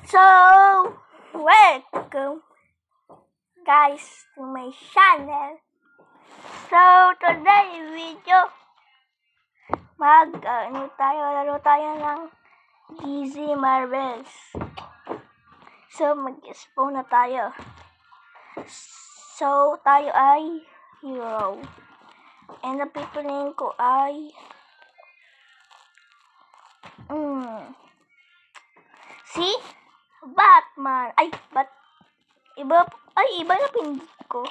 So, welcome guys to my channel. So, today video, laro tayo ng Easy Marbles. So, mag-spawn na tayo. So, tayo ay hero. And ang pipiliin ko ay si Batman. Iba na pindot ko.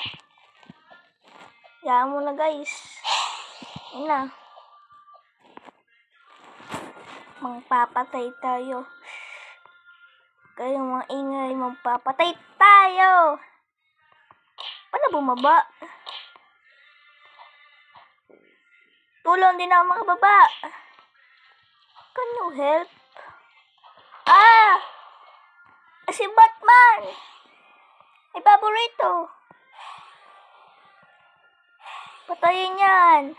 Yan muna guys. Yan na. Magpapatay tayo. Kayong mga ingay, magpapatay tayo. Paano bumaba? Tulong din ako makababa. Can you help? Si Batman! May paborito. Patayin yan.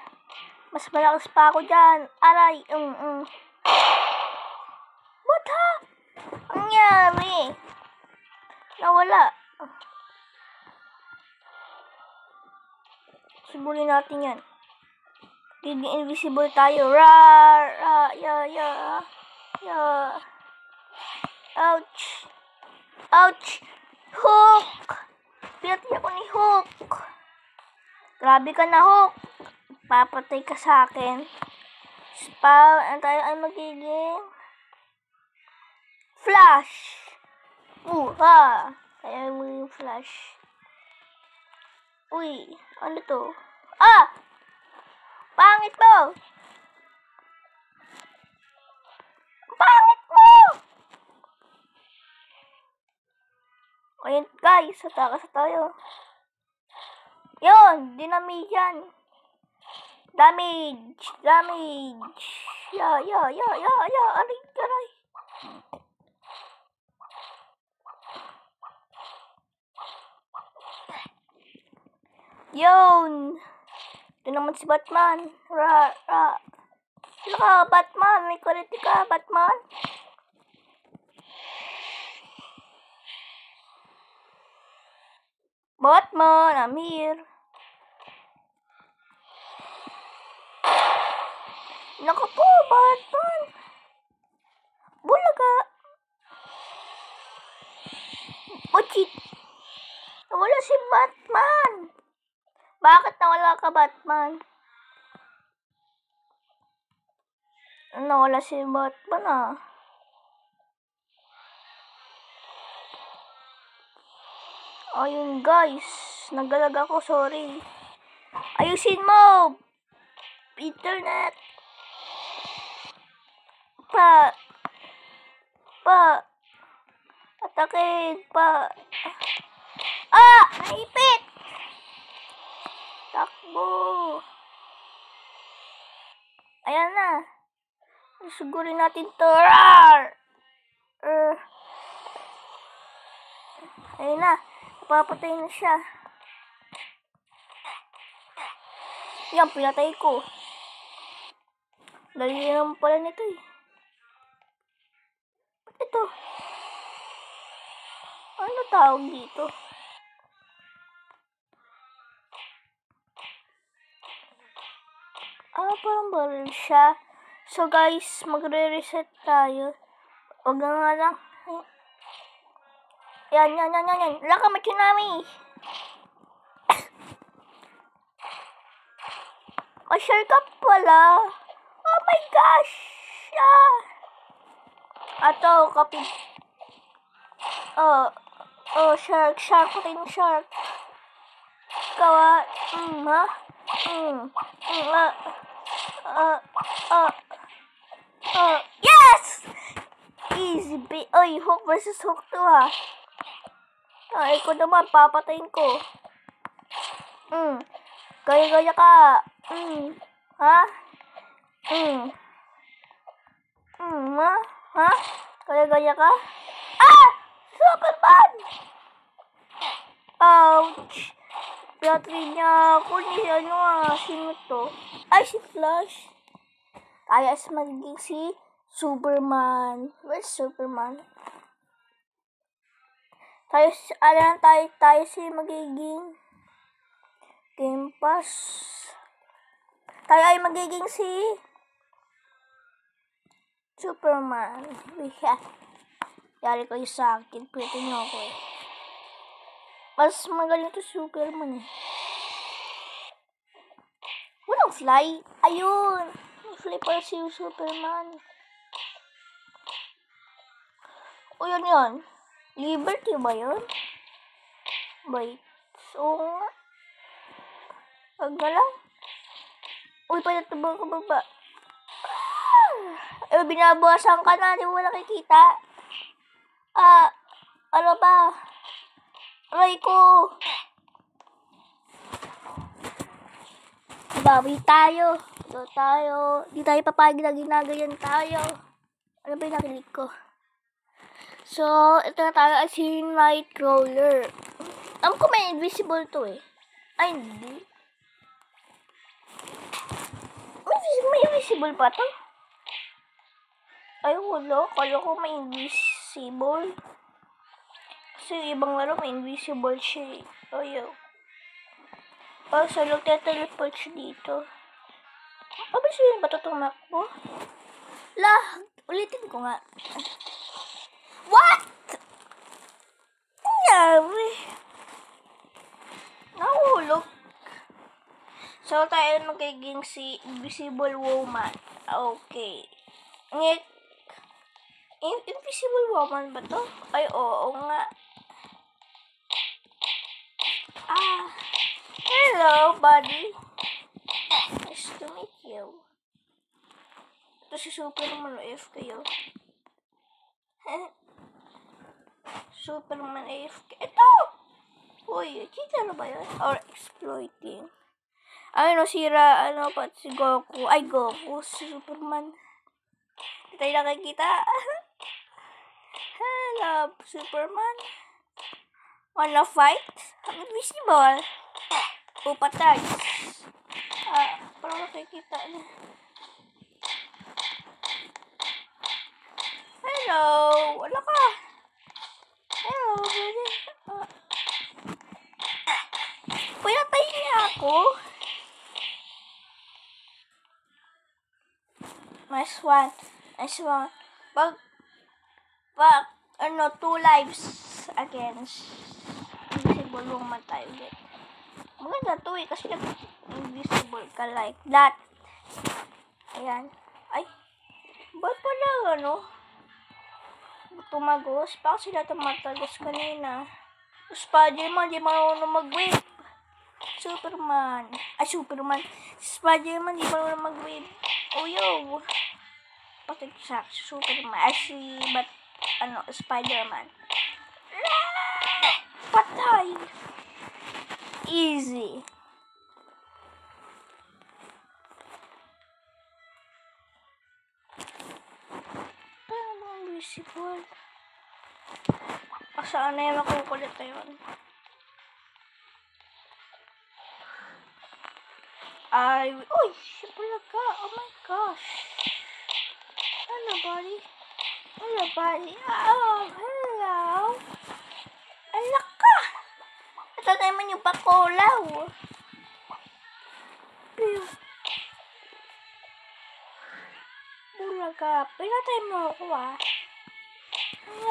Mas malakas pa ako dyan. Aray. What ha? Ang nangyari? Nawala. Sibulin natin yan. Giging invisible tayo. Ouch! Hook! Pinatay ako ni Hook. Grabe ka na, Hook. Papatay ka sa akin. Spawn. Tayo ay magiging Flash. Tayo ay magiging Flash. Uy, ano to? Pangit mo! Pangit mo! Ayun guys, atakas tayo. Yun, dinamage yan. Damage. Aray. Yun. Ito naman si Batman. Sino ka, Batman? May quality ka, Batman? Batman, I'm here. Naku po, Batman. Bulaga. Ochit. Nawala si Batman. Bakit nawala ka, Batman? Nawala si Batman, Ayun guys, nagalag ako, sorry. Ayusin mo! Internet! Atakin! Naipit! Takbo! Ayan na. Sigurin natin to. Ayun na. Papatay na siya. Yan, pinatay ko. Dali naman pala nito eh. Ba't ito? Ano tawag dito? Parang baril siya. So guys, magre-reset tayo. Huwag na nga lang. Yan. Laka mo tsunami. Share ka pala. Oh my gosh. Ato, copy. Shark. Patin shark. Kawa. Yes! Easy be. Oy, Hook versus Hook to ha. Ikaw naman, papatayin ko. Gaya ka. Gaya ka? Superman! Ouch! Pinatay niya ako ni sino to? Si Flash. Kaya magiging si Superman. Where's Superman? Tayo si magiging Game Pass. Tayo ay magiging si Superman. Yari kayo sa akin. Pwede nyo ako eh. Mas magaling to Superman eh. Walang fly. Ayun. May fly pala si Superman. O yun. Liberty ba yun? Wait. So nga. Wag na lang. Uy, panatabang ka baba. Binabawasan ka na. Di mo wala kikita. Ano ba? Aray ko. Bawi tayo. Ito tayo. Di tayo papayag na ginagayan tayo. Ano ba yung nakilig ko? So, ito na tayo ay si Nightcrawler. Alam ko may invisible to eh. Ay, hindi. May invisible pa to? Ay, wala. Kala ko may invisible. Kasi ibang laro may invisible siya eh. Ayaw. So nagte-teleport siya dito. Siya ba ito tumakbo? Ulitin ko nga. What? Nangyari? Nahulog. So, tayo magiging si Invisible Woman. Okay. Invisible Woman ba to? Ay, oo nga. Hello, buddy. Nice to meet you. Ito si Superman AFK kayo. Superman AFK. Ito! Uy, kita na ba yun? Or exploiting. Sira, si Goku. Ay, Goku, si Superman. Hindi tayo nakikita. Hello, Superman. Wanna fight? Invisible. Patay. Parang nakikita na. Hello, wala ka. Hello, brother. Pinatay niya ako. Nice one. Pag 2 lives against Invisible Woman tayo ulit. Maganda to eh, kasi invisible ka like that. Ayan. Ay, ba't pala tumagos? Baka sila tumatagos kanina. Spider-Man, di marunong mag-wave. Superman. Spider-Man, di marunong mag-wave. Oh, yo. Patay siya, Superman. Spider-Man. Patay. Easy. Invisible. Saan na yung makukulit na yun? Uy, siya pala ka. Oh my gosh. Hello, buddy. Oh, hello. Alak ka. Ito naman yung pakolaw. Bulaga. Pinatay mo ako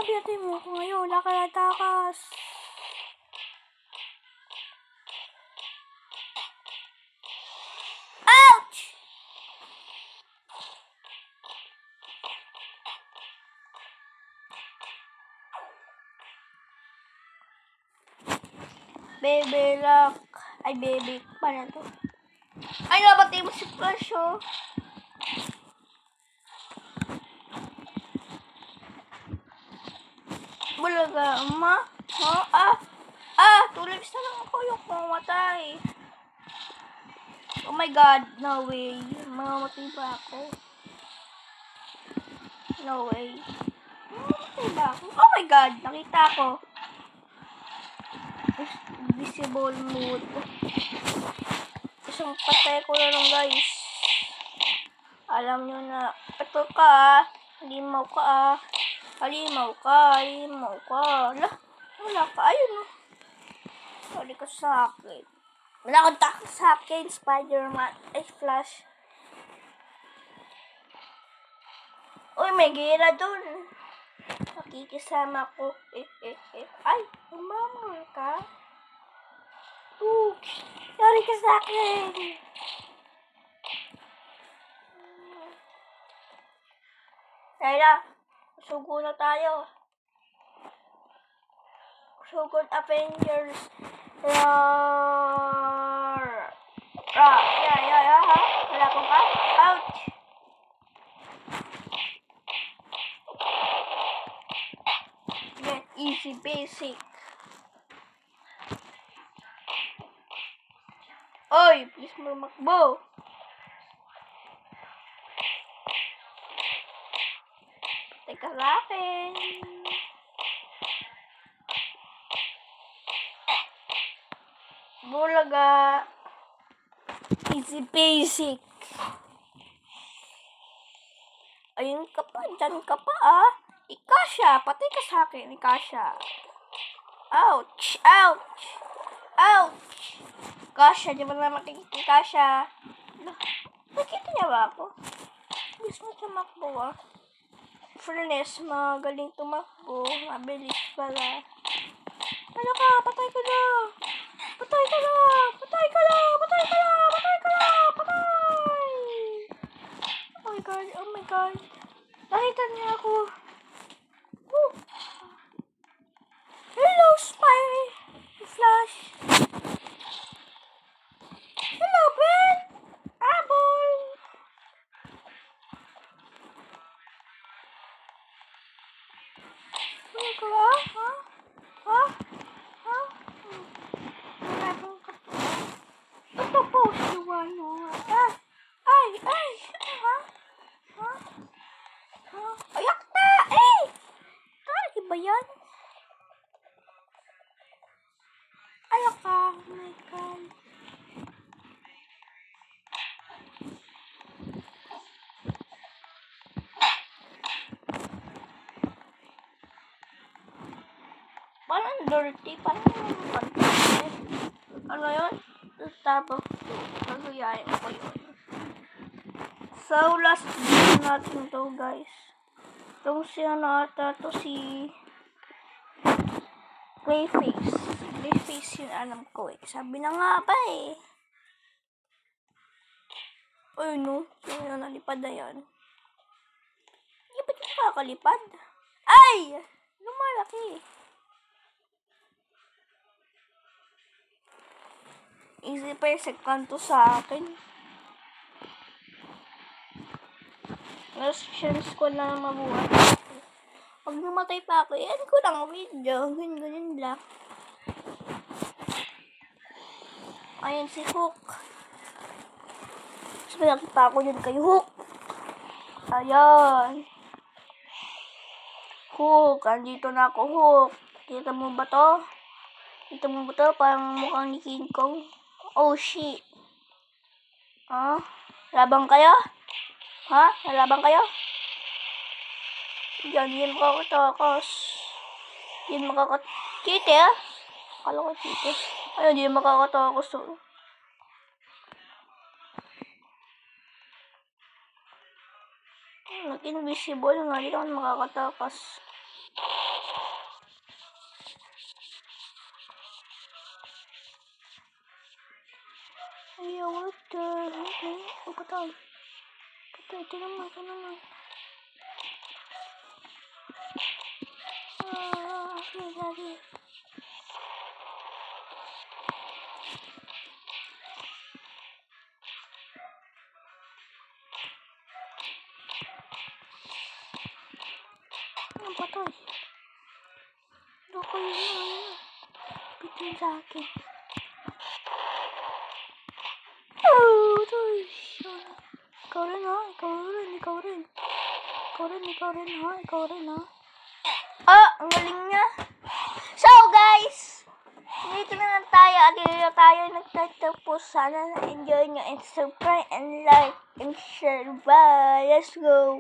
pinatay mo ako ngayon. Wala ka natakas. Ouch! Baby lock. Ay, baby. Paano to? Ay, napatay mo si Flash, oh. Bulaga, ma? Tulips na lang ako yung pumatay. Oh my god, no way. Mamamatay ba ako? No way. Mamamatay ba ako? Oh my god, nakita ko. Visible mode. Isang patay ko na lang, guys. Alam nyo na. Ito ka, Halimaw ka. Lah, Wala ka. Ayun o. Sorry ka sa akin. Wala akong takot sa akin. Spider-Man. Ay, Flash. Uy, may gira dun. Nakikisama ko. Ay, umamol ka. Oops. Sorry ka sa akin. Kaya, sugo na tayo. Sugod Avengers. Roar. Yeah, ha? Wala ko ka? Ouch. Get easy basic. Oy, please mo makbo. Teka sa akin. Bulaga. Easy basic. Ayun ka pa, dyan ka pa ah. Ikasha, patay ka sa akin, Ikasha. Ouch, ouch, ouch. Kasha, di ba na makikita Kasha? Nakikita niya ba ako? Gusto mo tumakbo ah. Furnace, magaling tumakbo. Mabilis pala. Ano ka? Patay ka na! Patay ka na! Patay ka na! Patay ka na! Patay ka na! Patay! Oh my God! Oh my God! Nakita niya ako. Woo! Hello, Spy! Flash! Hello, Ben! Apple! Ano ka ba? Ha? Ha? Ha? Ito po, siwan mo. Ah! Ay! Ay! Ha? Ha? Ha? Ayak na! Eh! Kali ba yan? Ayak ka! Oh my God! Parang dirty. Parang panty. Ano yun? Tapos, nagayain ko yun. So, last video natin to, guys. Itong si ano ata, to si Clayface. Clayface yun alam ko eh. Sabi na nga ba eh. Ay no, yun na nalipad na yan. Hindi ba ito nakakalipad? Ay! Lumalaki. Easy perfect kanto sa akin. Last chance ko na mabuhay. Pag namatay pa ako, yan ko lang video. Ganyan lang. Ayan si Hook. Mas malaki pa ako dyan kay Hook. Ayan. Hook. Andito na ako, Hook. Kita mo ba to? Kita mo ba to? Parang mukhang ni King Kong. Oh, shit. Ah? Labang kayo? Ha? Nalabang kayo? Yan makakatakas. Yan makakachite ah. Akala ko chite. Ayun, yan makakatakas oh. Nag-invisible nga, di naman makakatakas. Ayaw, what the? Okay, ang patay. Patay, ito naman. Okay, lagi. Ang patay. Loko yun na. Bitin sa akin. Oh, toy. Ikaw rin ha. Ikaw rin ha. Ah, ang galing niya. So guys, dito na lang tayo. Dito tayo nagtatapos. Sana enjoy nyo and subscribe and like and share. Bye. Let's go.